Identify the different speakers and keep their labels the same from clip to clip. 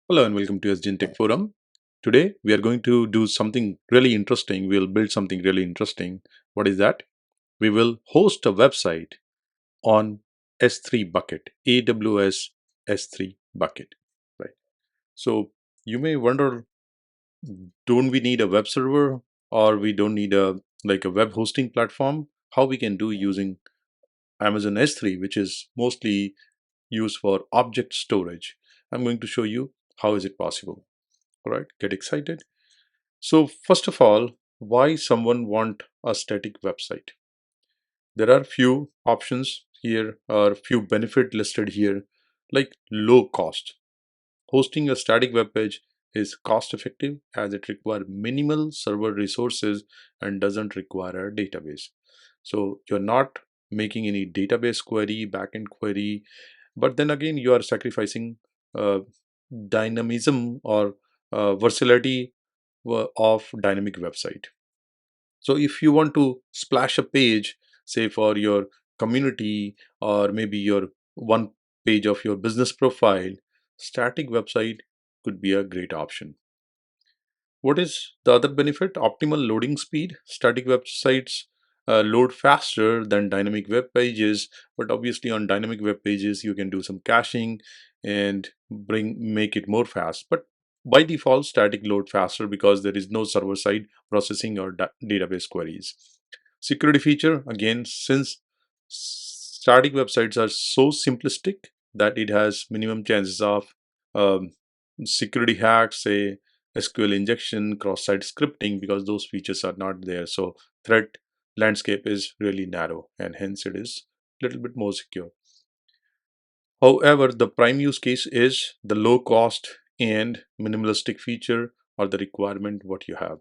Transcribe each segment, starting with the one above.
Speaker 1: Hello and welcome to SGN Tech Forum. Today we are going to do something really interesting. We'll build something really interesting. What is that? We will host a website on S3 bucket, AWS S3 bucket. Right. So you may wonder, don't we need a web server or we don't need a web hosting platform? How we can do using Amazon S3, which is mostly used for object storage. I'm going to show you how is it possible. All right, get excited. So first of all, why someone want a static website? There are few options here or few benefit listed here, like low cost. Hosting a static web page is cost effective as it requires minimal server resources and doesn't require a database. So you're not making any database query, backend query, but then again you are sacrificing uh, dynamism or versatility of dynamic website. So if you want to splash a page, say for your community or maybe your one page of your business profile, static website could be a great option. What is the other benefit? Optimal loading speed. Static websites load faster than dynamic web pages, but obviously on dynamic web pages you can do some caching and make it more fast. But by default, static load faster because there is no server side processing or database queries. Security feature, again, since static websites are so simplistic that it has minimum chances of um, security hacks, say SQL injection, cross-site scripting, because those features are not there. So threat landscape is really narrow and hence it is a little bit more secure. However, the prime use case is the low cost and minimalistic feature or the requirement what you have.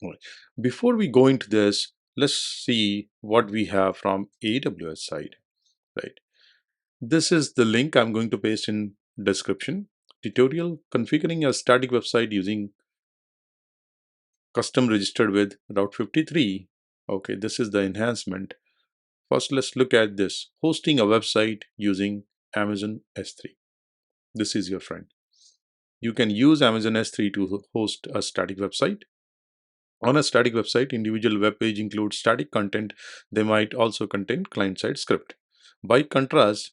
Speaker 1: All right. Before we go into this, let's see what we have from AWS side, right? This is the link I'm going to paste in description. Tutorial configuring a static website using custom registered with Route 53. Okay, this is the enhancement. First, let's look at this. Hosting a website using Amazon S3. This is your friend. You can use Amazon S3 to host a static website. On a static website, individual web page includes static content. They might also contain client-side script. By contrast,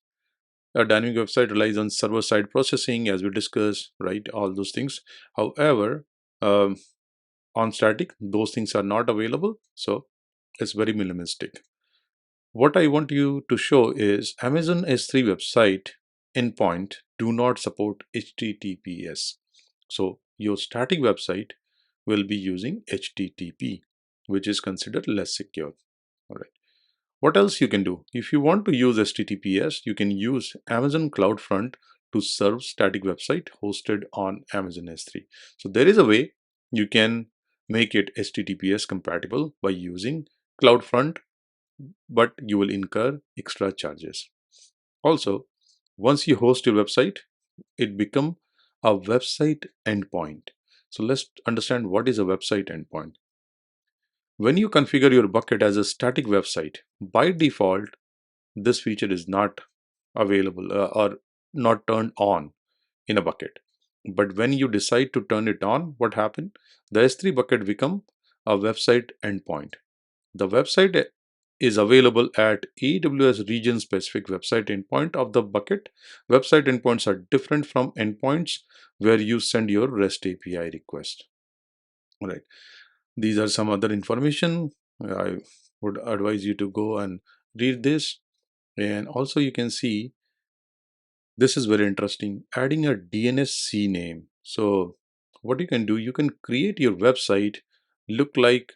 Speaker 1: a dynamic website relies on server-side processing, as we discussed, right? All those things. However, um, on static, those things are not available. So it's very minimalistic. What I want you to show is Amazon S3 website endpoint do not support HTTPS. So your static website will be using HTTP, which is considered less secure. All right. What else you can do? If you want to use HTTPS, you can use Amazon CloudFront to serve static website hosted on Amazon S3. So there is a way you can make it HTTPS compatible by using CloudFront, but you will incur extra charges. Also, once you host your website, it become a website endpoint. So let's understand what is a website endpoint. When you configure your bucket as a static website, by default, this feature is not available or not turned on in a bucket. But when you decide to turn it on, what happened? The S3 bucket become a website endpoint. The website is available at AWS region specific website endpoint of the bucket. Website endpoints are different from endpoints where you send your REST API request. All right. These are some other information. I would advise you to go and read this. And also you can see this is very interesting. Adding a DNS CNAME. So what you can do, you can create your website look like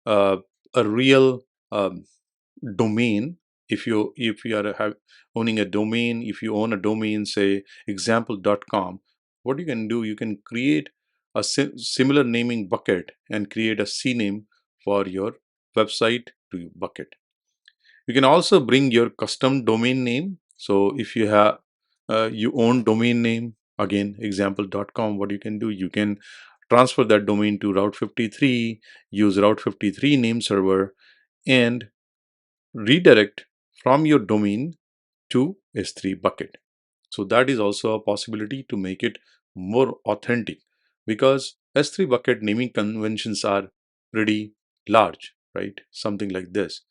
Speaker 1: uh, a real domain. If you are owning a domain, if you own a domain, say example.com, what you can do, you can create a similar naming bucket and create a CNAME for your website to your bucket. You can also bring your custom domain name. So if you have you own domain name, again example.com, what you can do, you can transfer that domain to Route 53, use Route 53 name server, and redirect from your domain to S3 bucket. So that is also a possibility to make it more authentic, because S3 bucket naming conventions are pretty large, right? Something like this,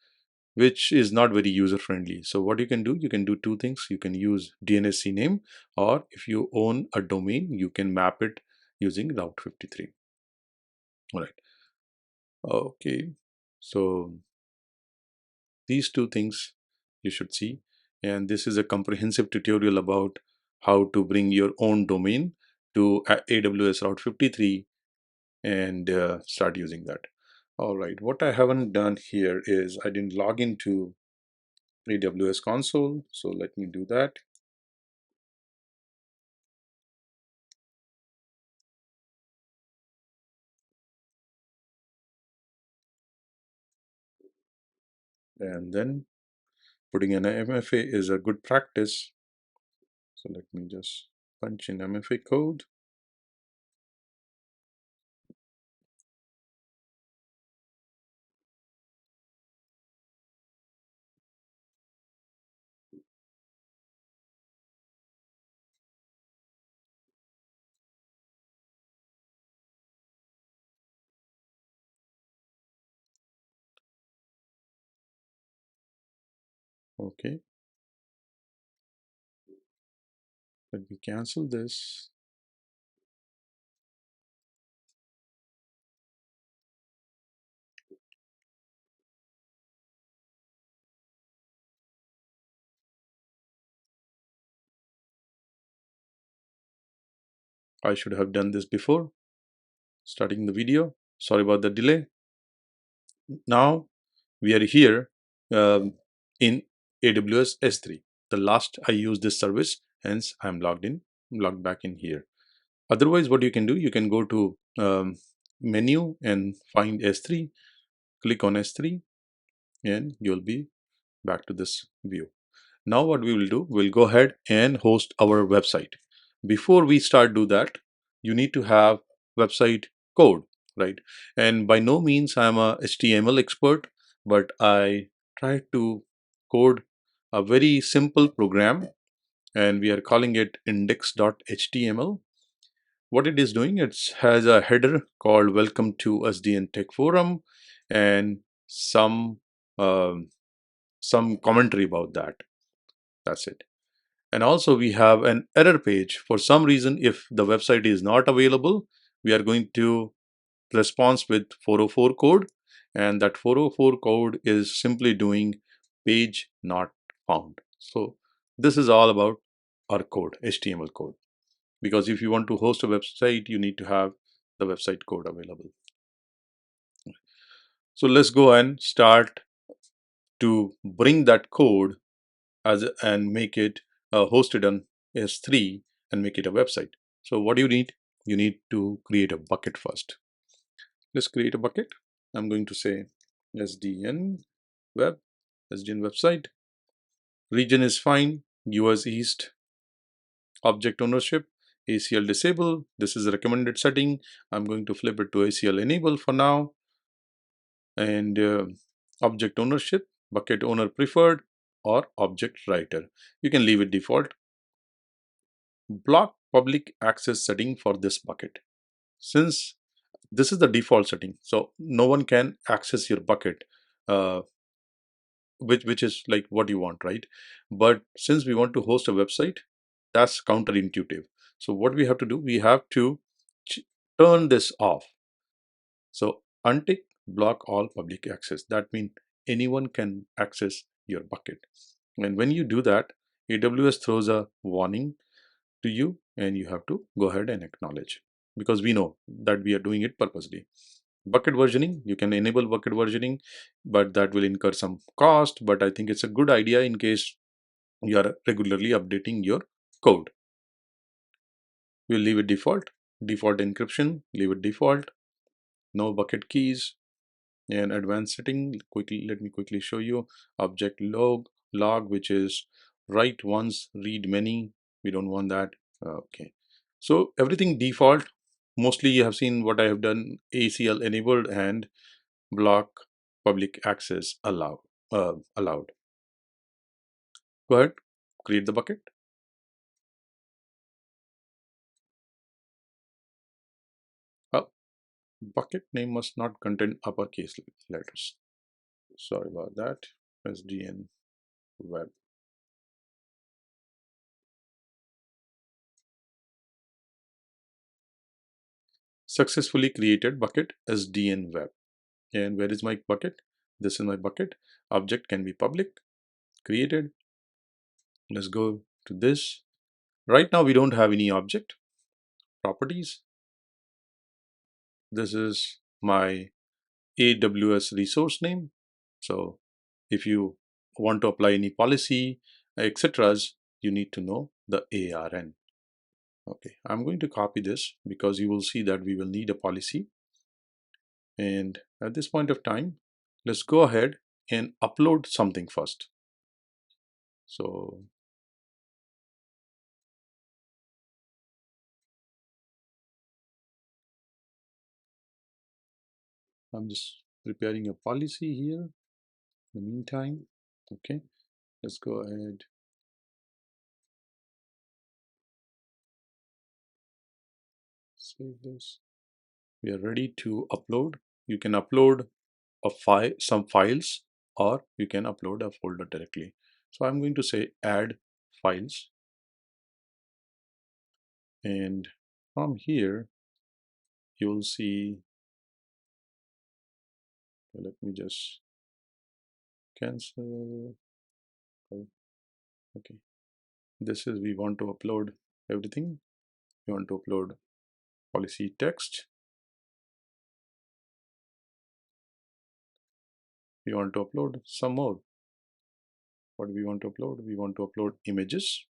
Speaker 1: which is not very user friendly. So what you can do two things. You can use DNS CNAME, or if you own a domain, you can map it using Route 53. All right. Okay. So these two things you should see. And this is a comprehensive tutorial about how to bring your own domain to AWS Route 53 and start using that. All right, what I haven't done here is I didn't log into AWS console. So let me do that. And then putting an MFA is a good practice. So let me just punch in MFA code. Okay, let me cancel this. I should have done this before starting the video. Sorry about the delay. Now we are here in AWS S3. The last I used this service, hence I'm logged back in here. Otherwise, what you can do, you can go to menu and find S3, click on S3, and you'll be back to this view. Now what we will do, we'll go ahead and host our website. Before we start do that, you need to have website code, right? And by no means I'm a HTML expert, but I try to code a very simple program, and we are calling it index.html. What it is doing, it has a header called welcome to SDN Tech Forum, and um, some commentary about that. That's it. And also we have an error page. For some reason, if the website is not available, we are going to respond with 404 code, and that 404 code is simply doing page not found. So this is all about our code, HTML code, because if you want to host a website, you need to have the website code available. So let's go and start to bring that code as and make it hosted on S3 and make it a website. So what do you need? You need to create a bucket first. Let's create a bucket. I'm going to say SDN web, SDN website. Region is fine. US East. Object ownership, ACL disable. This is a recommended setting. I'm going to flip it to ACL enable for now. And object ownership, bucket owner preferred or object writer. You can leave it default. Block public access setting for this bucket. Since this is the default setting, so no one can access your bucket, uh, which is like what you want, right? But since we want to host a website, that's counterintuitive. So what we have to do, we have to turn this off. So untick block all public access. That means anyone can access your bucket. And when you do that, AWS throws a warning to you, and you have to go ahead and acknowledge, because we know that we are doing it purposely. Bucket versioning, you can enable bucket versioning, but that will incur some cost. But I think it's a good idea in case you are regularly updating your code. We'll leave it default. Default encryption, leave it default. No bucket keys. And advanced setting, quickly let me quickly show you. Object log, which is write once, read many. We don't want that. Okay, so everything default. Mostly you have seen what I have done. ACL enabled and block public access allowed. Go ahead, create the bucket. Bucket name must not contain uppercase letters. Sorry about that. SDN web. Successfully created bucket SDN web. And where is my bucket? This is my bucket. Object can be public, created. Let's go to this. Right now we don't have any object. Properties. This is my AWS resource name. So if you want to apply any policy, etc., you need to know the ARN. Okay, I'm going to copy this because you will see that we will need a policy. And at this point of time, let's go ahead and upload something first. So I'm just preparing a policy here in the meantime. Okay, let's go ahead. Save this. We are ready to upload. You can upload a file, some files, or you can upload a folder directly. So I'm going to say add files, and from here you will see, let me just cancel. Oh, okay, this is, we want to upload everything. We want to upload policy text. We want to upload some more. What do we want to upload? We want to upload images.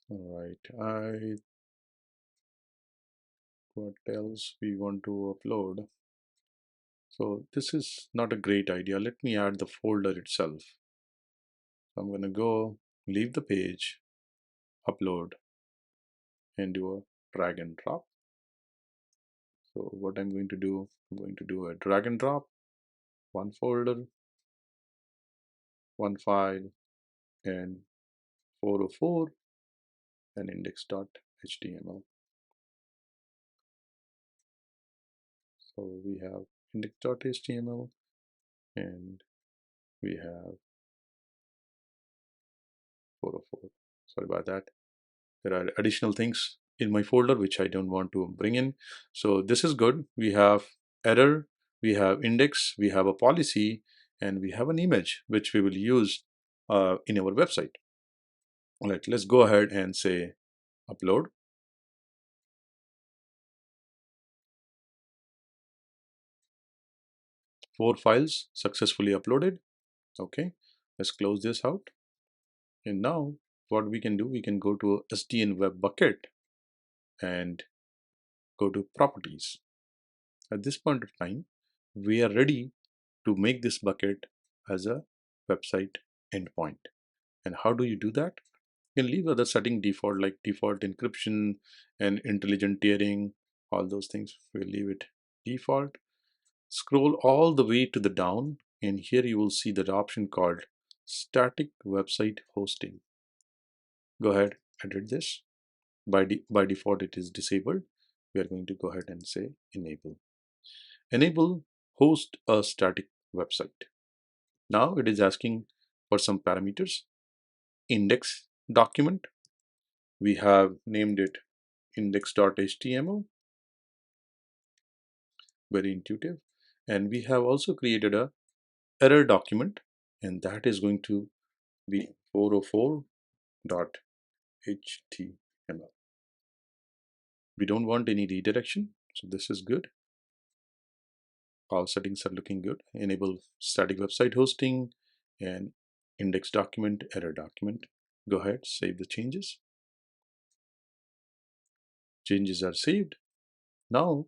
Speaker 1: All right, what else we want to upload? So this is not a great idea. Let me add the folder itself. So I'm going to go, leave the page, upload, and do a drag and drop. So what I'm going to do, I'm going to do a drag and drop, one folder, one file, and 404 and index.html. So we have index.html and we have 404. Sorry about that. There are additional things in my folder which I don't want to bring in. So this is good. We have error, we have index, we have a policy, and we have an image which we will use in our website. All right, let's go ahead and say upload. Four files successfully uploaded. Okay, let's close this out. And now what we can do, we can go to SDN web bucket and go to properties. At this point of time, we are ready to make this bucket as a website endpoint. And how do you do that? You can leave other setting default, like default encryption and intelligent tiering, all those things. We'll leave it default. Scroll all the way to the down, and here you will see that option called static website hosting. Go ahead, edit this. By default, it is disabled. We are going to go ahead and say enable. Enable host a static website. Now it is asking for some parameters. Index document. We have named it index.html. Very intuitive. And we have also created a error document, and that is going to be 404.html. We don't want any redirection, so this is good. All settings are looking good. Enable static website hosting and index document, error document. Go ahead, save the changes. Changes are saved. Now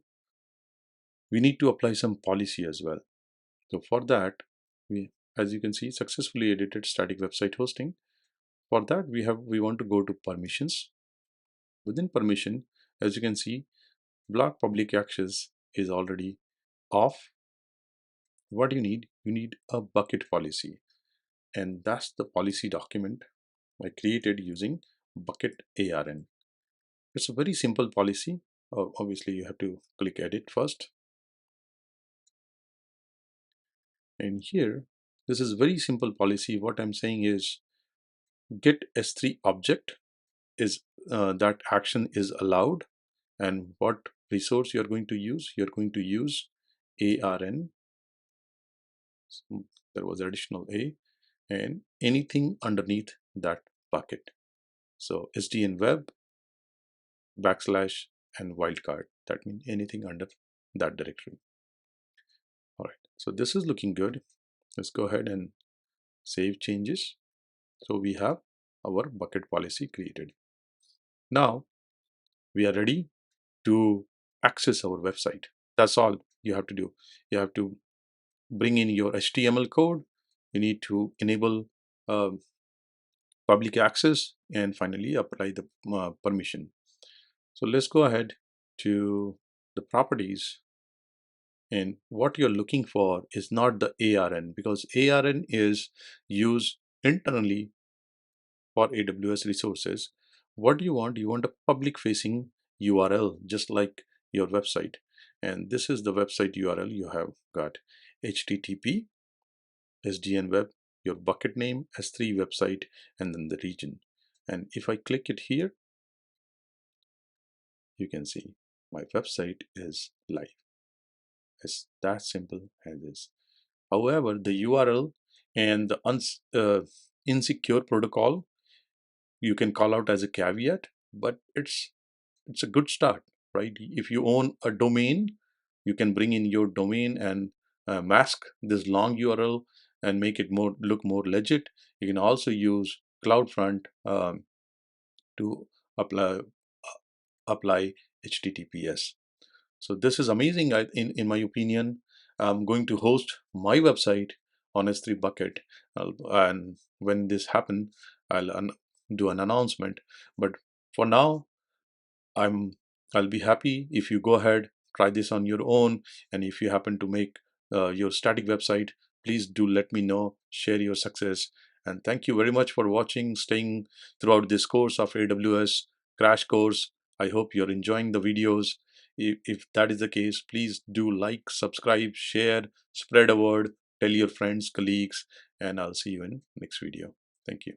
Speaker 1: we need to apply some policy as well. So for that, we, as you can see, successfully edited static website hosting. For that, we want to go to permissions. Within permission, as you can see, block public access is already off. What you need? You need a bucket policy, and that's the policy document I created using bucket ARN. It's a very simple policy. Obviously, you have to click edit first. And here, this is very simple policy. What I'm saying is get S3 object is that action is allowed, and what resource you're going to use? You're going to use ARN. So there was additional A and anything underneath that bucket. So SDN web backslash and wildcard. That means anything under that directory. All right. So this is looking good. Let's go ahead and save changes. So we have our bucket policy created. Now we are ready to access our website. That's all you have to do. You have to bring in your HTML code. You need to enable public access and finally apply the permission. So let's go ahead to the properties, and what you're looking for is not the ARN, because ARN is used internally for AWS resources. What do you want? You want a public facing URL just like your website, and this is the website URL. You have got HTTP SDN web, your bucket name, S3 website, and then the region. And if I click it here, you can see my website is live. It's that simple as this. However, the URL and the insecure protocol you can call out as a caveat, but it's a good start, right? If you own a domain, you can bring in your domain and mask this long URL and make it look more legit. You can also use CloudFront to apply apply HTTPS. So this is amazing. In my opinion, I'm going to host my website on S3 Bucket, and when this happen, I'll do an announcement. But for now, I'm I'll be happy if you go ahead, try this on your own, and if you happen to make your static website, please do let me know, share your success. And thank you very much for watching, staying throughout this course of AWS crash course. I hope you're enjoying the videos. If that is the case, please do like, subscribe, share, spread a word, tell your friends, colleagues, and I'll see you in next video. Thank you.